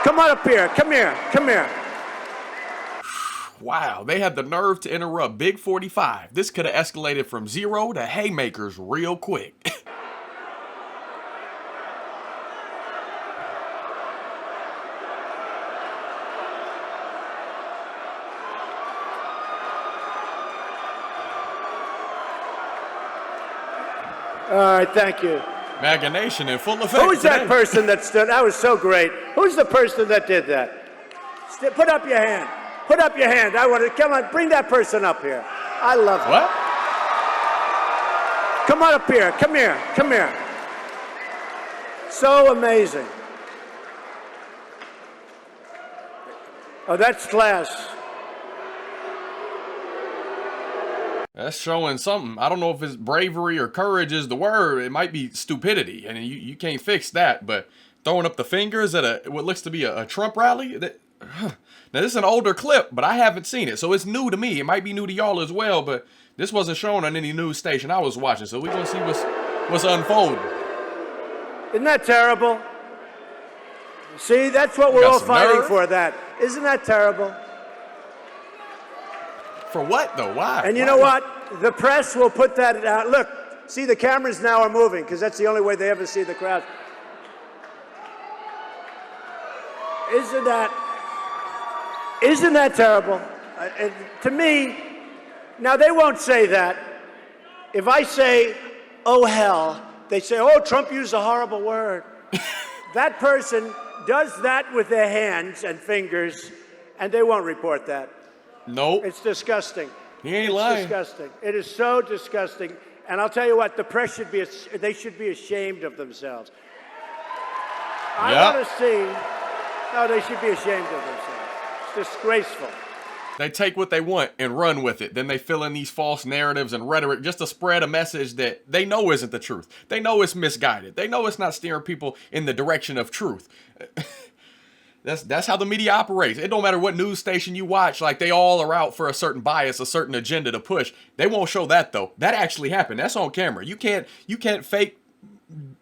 Come on up here. Come here. Come here. Wow, they had the nerve to interrupt Big 45. This could have escalated from zero to haymakers real quick. All right, thank you. MAGA Nation in full effect. Who's that today. person that stood? That was so great. Who's the person that did that? Put up your hand. Put up your hand. I want to, come on, bring that person up here. I love it. What? Come on up here. Come here. Come here. So amazing. Oh, that's class. That's showing something. I don't know if it's bravery or courage is the word. It might be stupidity, and you can't fix that. But throwing up the fingers at what looks to be a Trump rally. Now this is an older clip, but I haven't seen it, so it's new to me. It might be new to y'all as well, but this wasn't shown on any news station I was watching. So we're gonna see what's unfolding. Isn't that terrible? See, that's what we're all fighting nerve. for. That isn't that terrible? For what though? Why? And you Why? know what? The press will put that out. Look, see, the cameras now are moving because that's the only way they ever see the crowd. Isn't that terrible? To me, now they won't say that. If I say, oh hell, they say, oh, Trump used a horrible word. That person does that with their hands and fingers, and they won't report that. Nope. It's disgusting. He ain't lying. It's disgusting. It is so disgusting. And I'll tell you what, the press should be, they should be ashamed of themselves. I want to see, no, they should be ashamed of themselves. It's disgraceful. They take what they want and run with it. Then they fill in these false narratives and rhetoric just to spread a message that they know isn't the truth. They know it's misguided. They know it's not steering people in the direction of truth. That's how the media operates. It don't matter what news station you watch, like they all are out for a certain bias, a certain agenda to push. They won't show that though. That actually happened. That's on camera. You can't fake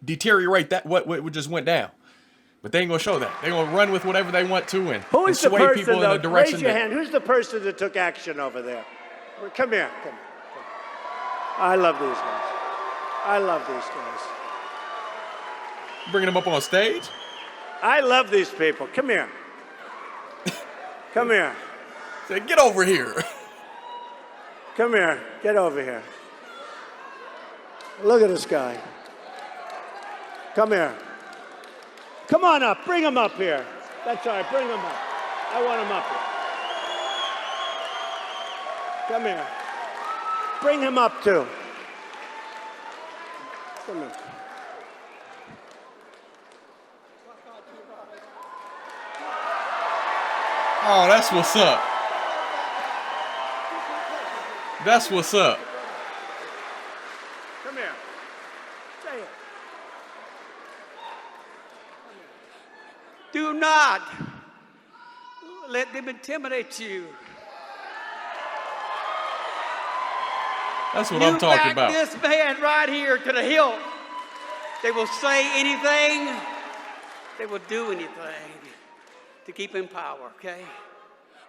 deteriorate that what just went down. But they ain't gonna show that. They're gonna run with whatever they want to and sway people in the direction. Raise your hand. Who's the person that took action over there? Come here. Come here. I love these guys. I love these guys. Bringing them up on stage. I love these people. Come here. Come here. Say, get over here. Come here. Get over here. Look at this guy. Come here. Come on up. Bring him up here. That's all right. Bring him up. I want him up here. Come here. Bring him up too. Come here. Oh, that's what's up. That's what's up. Come here. Say it. Do not let them intimidate you. That's what I'm talking about. This man right here to the hilt. They will say anything. They will do anything to keep in power, okay?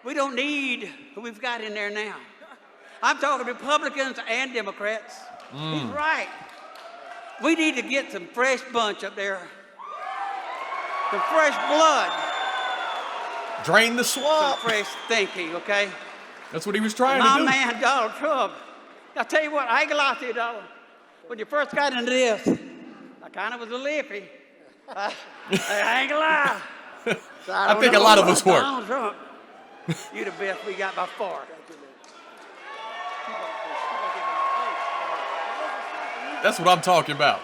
We don't need who we've got in there now. I'm talking Republicans and Democrats. He's right. We need to get some fresh bunch up there. Some fresh blood. Drain the Some swamp. fresh thinking, okay? That's what he was trying My to do. man, Donald Trump. I'll tell you what, I ain't gonna lie to you, Donald. When you first got into this, I kind of was a lippy. I ain't gonna lie. So I think a lot of us were. Donald Trump, you the best we got by far. That's what I'm talking about.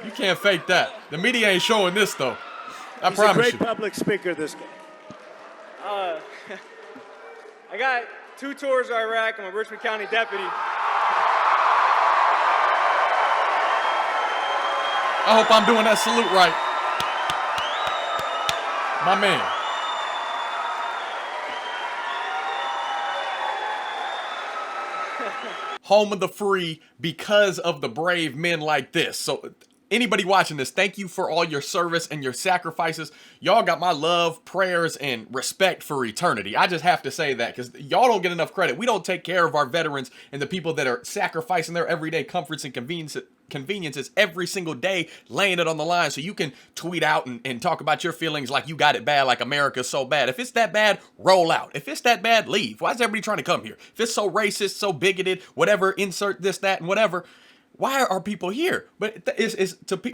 You can't fake that. The media ain't showing this though. I He's a promise great you. public speaker, this guy. I got 2 tours of Iraq. I'm a Richmond County deputy. I hope I'm doing that salute right. My man. Home of the free because of the brave men like this. So Anybody watching this, thank you for all your service and your sacrifices. Y'all got my love, prayers, and respect for eternity. I just have to say that because y'all don't get enough credit. We don't take care of our veterans and the people that are sacrificing their everyday comforts and conveniences every single day, laying it on the line so you can tweet out and talk about your feelings like you got it bad, like America's so bad. If it's that bad, roll out. If it's that bad, leave. Why is everybody trying to come here? If it's so racist, so bigoted, whatever, insert this, that, and whatever, why are people here? But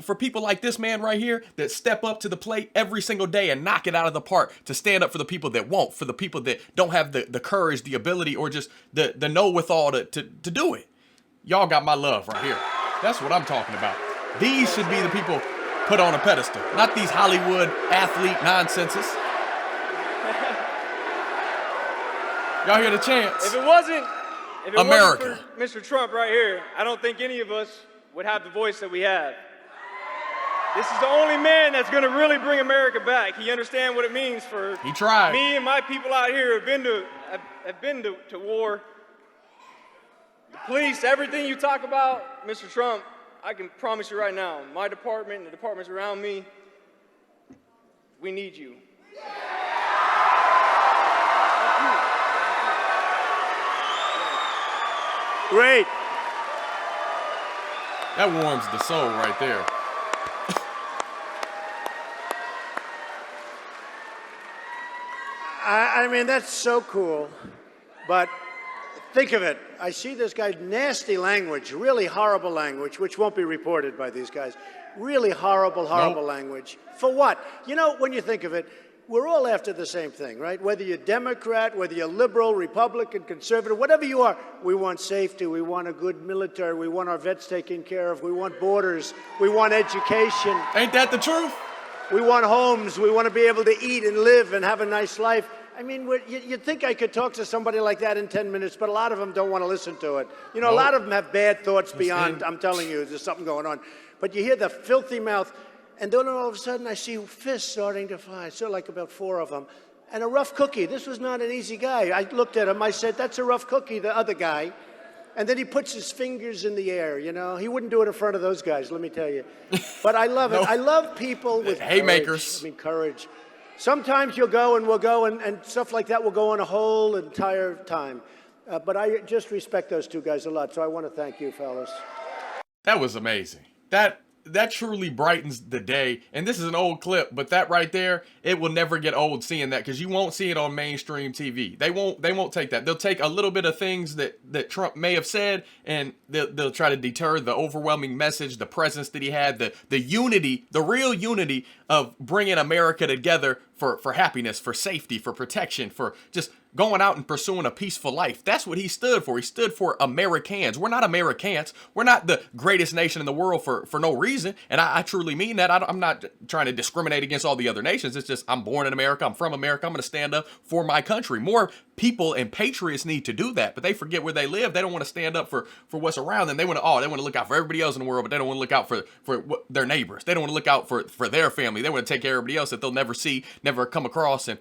for people like this man right here that step up to the plate every single day and knock it out of the park, to stand up for the people that won't, for the people that don't have the courage, the ability, or just the know withal to do it. Y'all got my love right here. That's what I'm talking about. These should be the people put on a pedestal, not these Hollywood athlete nonsenses. Y'all hear the chants? If it wasn't America. for Mr. Trump right here, I don't think any of us would have the voice that we have. This is the only man that's going to really bring America back. He understands what it means for He tried. me and my people out here have been to war. The police, everything you talk about, Mr. Trump, I can promise you right now, my department and the departments around me, we need you. Great. That warms the soul right there. I mean, that's so cool. But think of it. I see this guy, nasty language, really horrible language, which won't be reported by these guys. Really horrible Nope. language. For what? You know, when you think of it, we're all after the same thing, right? Whether you're Democrat, whether you're liberal, Republican, conservative, whatever you are, we want safety, we want a good military, we want our vets taken care of, we want borders, we want education, Ain't that the truth? we want homes, we want to be able to eat and live and have a nice life. I mean, you'd think I could talk to somebody like that in 10 minutes, but a lot of them don't want to listen to it. You know, a lot of them have bad thoughts beyond, I'm telling you, there's something going on. But you hear the filthy mouth, and then all of a sudden I see fists starting to fly, so like about 4 of them. And a rough cookie. This was not an easy guy. I looked at him, I said, that's a rough cookie, the other guy. And then he puts his fingers in the air, you know. He wouldn't do it in front of those guys, let me tell you. But I love it. Nope. I love people with Haymakers. courage. I mean, courage. Sometimes you'll go and we'll go and stuff like that will go on a whole entire time. But I just respect those 2 guys a lot, so I want to thank you, fellas. That was amazing. That truly brightens the day. And this is an old clip, but that right there, it will never get old seeing that because you won't see it on mainstream TV. They won't take that. They'll take a little bit of things that Trump may have said, and they'll try to deter the overwhelming message, the presence that he had, the unity, the real unity of bringing America together for happiness, for safety, for protection, for just going out and pursuing a peaceful life. That's what he stood for. He stood for Americans. We're not Americans. We're not the greatest nation in the world for no reason. And I truly mean that. I'm not trying to discriminate against all the other nations. It's just I'm born in America. I'm from America. I'm going to stand up for my country. More people and patriots need to do that, but they forget where they live. They don't want to stand up for what's around them. They want to look out for everybody else in the world, but they don't want to look out for their neighbors. They don't want to look out for their family. They want to take care of everybody else that they'll never see, never come across. And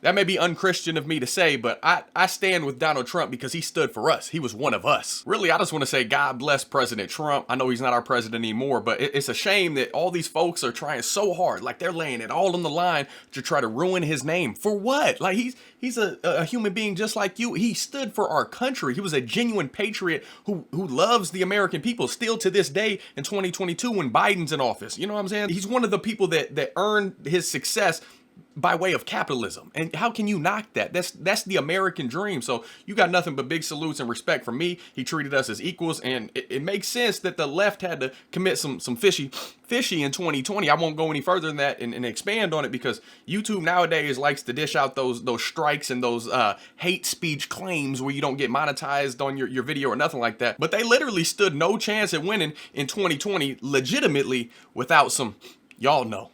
that may be unchristian of me to say, but I stand with Donald Trump because he stood for us. He was one of us. Really, I just want to say God bless President Trump. I know he's not our president anymore, but it's a shame that all these folks are trying so hard, like they're laying it all on the line to try to ruin his name. For what? Like he's a human being just like you. He stood for our country. He was a genuine patriot who loves the American people still to this day in 2022 when Biden's in office. You know what I'm saying? He's one of the people that earned his success by way of capitalism. And how can you knock that? That's the American dream. So you got nothing but big salutes and respect from me. He treated us as equals, and it makes sense that the left had to commit some fishy in 2020. I won't go any further than that and expand on it because YouTube nowadays likes to dish out those strikes and those hate speech claims where you don't get monetized on your video or nothing like that. But they literally stood no chance at winning in 2020 legitimately without some, y'all know.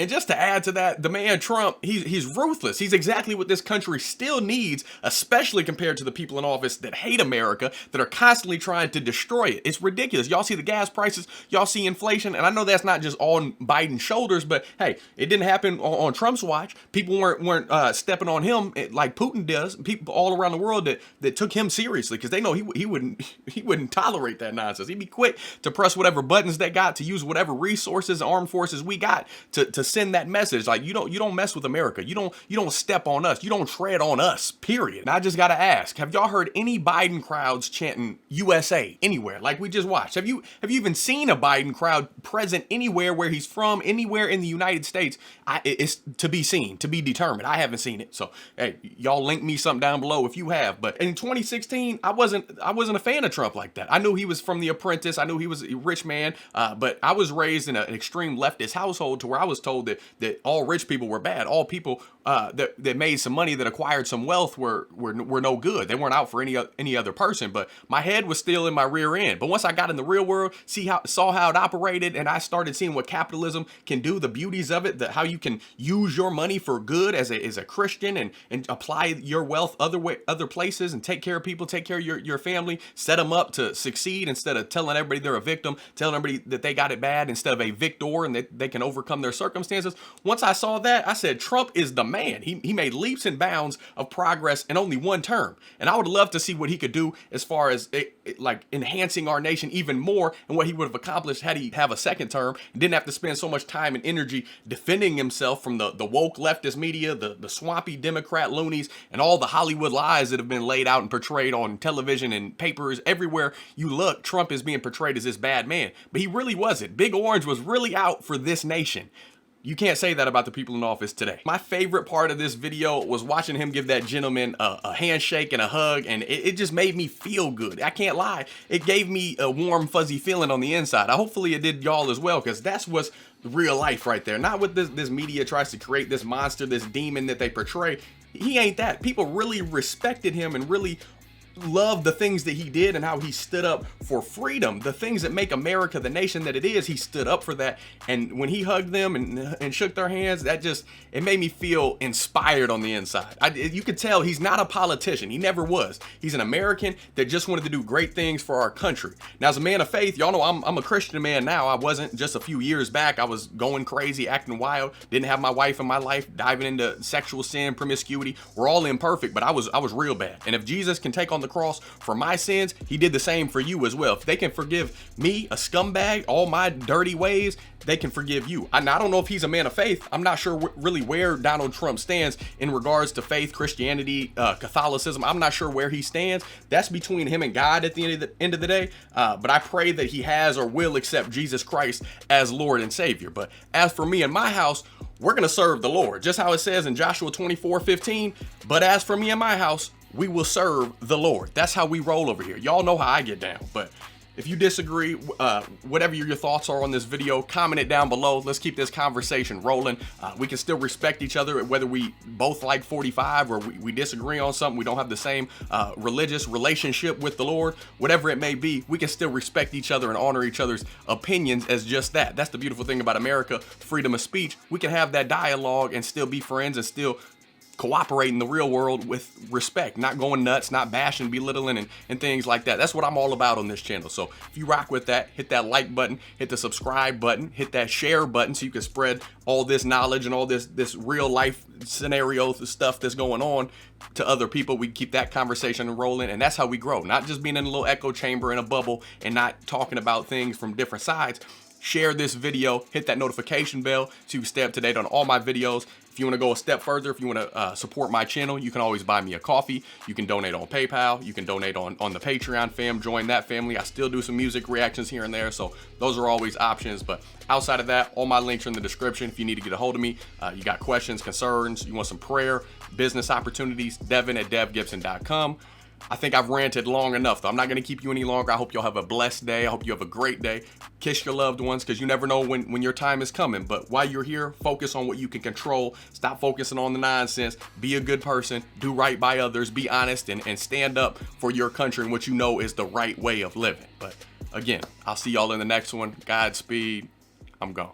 And just to add to that, the man Trump, he's ruthless. He's exactly what this country still needs, especially compared to the people in office that hate America, that are constantly trying to destroy it. It's ridiculous. Y'all see the gas prices, y'all see inflation, and I know that's not just on Biden's shoulders, but hey, it didn't happen on Trump's watch. People weren't stepping on him like Putin does. People all around the world that took him seriously because they know he wouldn't tolerate that nonsense. He'd be quick to press whatever buttons they got, to use whatever resources, armed forces we got to send that message. Like, you don't mess with America. You don't step on us. You don't tread on us, period. And I just gotta ask, have y'all heard any Biden crowds chanting USA anywhere like we just watched? Have you even seen a Biden crowd present anywhere where he's from, anywhere in the United States? It's to be seen, to be determined. I haven't seen it. So hey, y'all link me something down below if you have. But in 2016, I wasn't a fan of Trump like that. I knew he was from The Apprentice. I knew he was a rich man, but I was raised in an extreme leftist household to where I was told that all rich people were bad. All people that made some money, that acquired some wealth were no good. They weren't out for any other person. But my head was still in my rear end. But once I got in the real world, saw how it operated, and I started seeing what capitalism can do, the beauties of it, how you can use your money for good as a Christian and apply your wealth other places and take care of people, take care of your family, set them up to succeed instead of telling everybody they're a victim, telling everybody that they got it bad instead of a victor and that they can overcome their circumstances. Once I saw that, I said, Trump is the man. He made leaps and bounds of progress in only one term. And I would love to see what he could do as far as like enhancing our nation even more, and what he would have accomplished had he have a second term and didn't have to spend so much time and energy defending himself from the woke leftist media, the swampy Democrat loonies, and all the Hollywood lies that have been laid out and portrayed on television and papers. Everywhere you look, Trump is being portrayed as this bad man, but he really wasn't. Big Orange was really out for this nation. You can't say that about the people in office today. My favorite part of this video was watching him give that gentleman a handshake and a hug, and it just made me feel good. I can't lie. It gave me a warm, fuzzy feeling on the inside. Hopefully it did y'all as well, because that's what's real life right there. Not what this media tries to create, this monster, this demon that they portray. He ain't that. People really respected him and really loved the things that he did and how he stood up for freedom, the things that make America the nation that it is. He stood up for that, and when he hugged them and shook their hands, it made me feel inspired on the inside. You could tell he's not a politician. He never was. He's an American that just wanted to do great things for our country. Now, as a man of faith, y'all know I'm a Christian man now. I wasn't just a few years back. I was going crazy, acting wild, didn't have my wife in my life, diving into sexual sin, promiscuity. We're all imperfect, but I was real bad. And if Jesus can take on the cross for my sins, he did the same for you as well. If they can forgive me, a scumbag, all my dirty ways, they can forgive you. I don't know if he's a man of faith. I'm not sure really where Donald Trump stands in regards to faith, Christianity, Catholicism. I'm not sure where he stands. That's between him and God at the end of the day. But I pray that he has or will accept Jesus Christ as Lord and Savior. But as for me and my house, we're going to serve the Lord. Just how it says in Joshua 24:15. But as for me and my house, we will serve the Lord. That's how we roll over here. Y'all know how I get down. But if you disagree, whatever your thoughts are on this video, comment it down below. Let's keep this conversation rolling. We can still respect each other, whether we both like 45 or we disagree on something. We don't have the same religious relationship with the Lord. Whatever it may be, we can still respect each other and honor each other's opinions as just that. That's the beautiful thing about America, freedom of speech. We can have that dialogue and still be friends and still cooperate in the real world with respect, not going nuts, not bashing, belittling, and things like that. That's what I'm all about on this channel. So if you rock with that, hit that like button, hit the subscribe button, hit that share button so you can spread all this knowledge and all this real life scenario stuff that's going on to other people. We keep that conversation rolling, and that's how we grow. Not just being in a little echo chamber in a bubble and not talking about things from different sides. Share this video, hit that notification bell so you can stay up to date on all my videos. If you want to go a step further, if you want to support my channel, you can always buy me a coffee. You can donate on PayPal. You can donate on the Patreon fam. Join that family. I still do some music reactions here and there, so those are always options. But outside of that, all my links are in the description if you need to get a hold of me. You got questions, concerns, you want some prayer, business opportunities, Devin at dgibson.com. I think I've ranted long enough, though. I'm not going to keep you any longer. I hope y'all have a blessed day. I hope you have a great day. Kiss your loved ones, because you never know when your time is coming. But while you're here, focus on what you can control. Stop focusing on the nonsense. Be a good person. Do right by others. Be honest and stand up for your country and what you know is the right way of living. But again, I'll see y'all in the next one. Godspeed. I'm gone.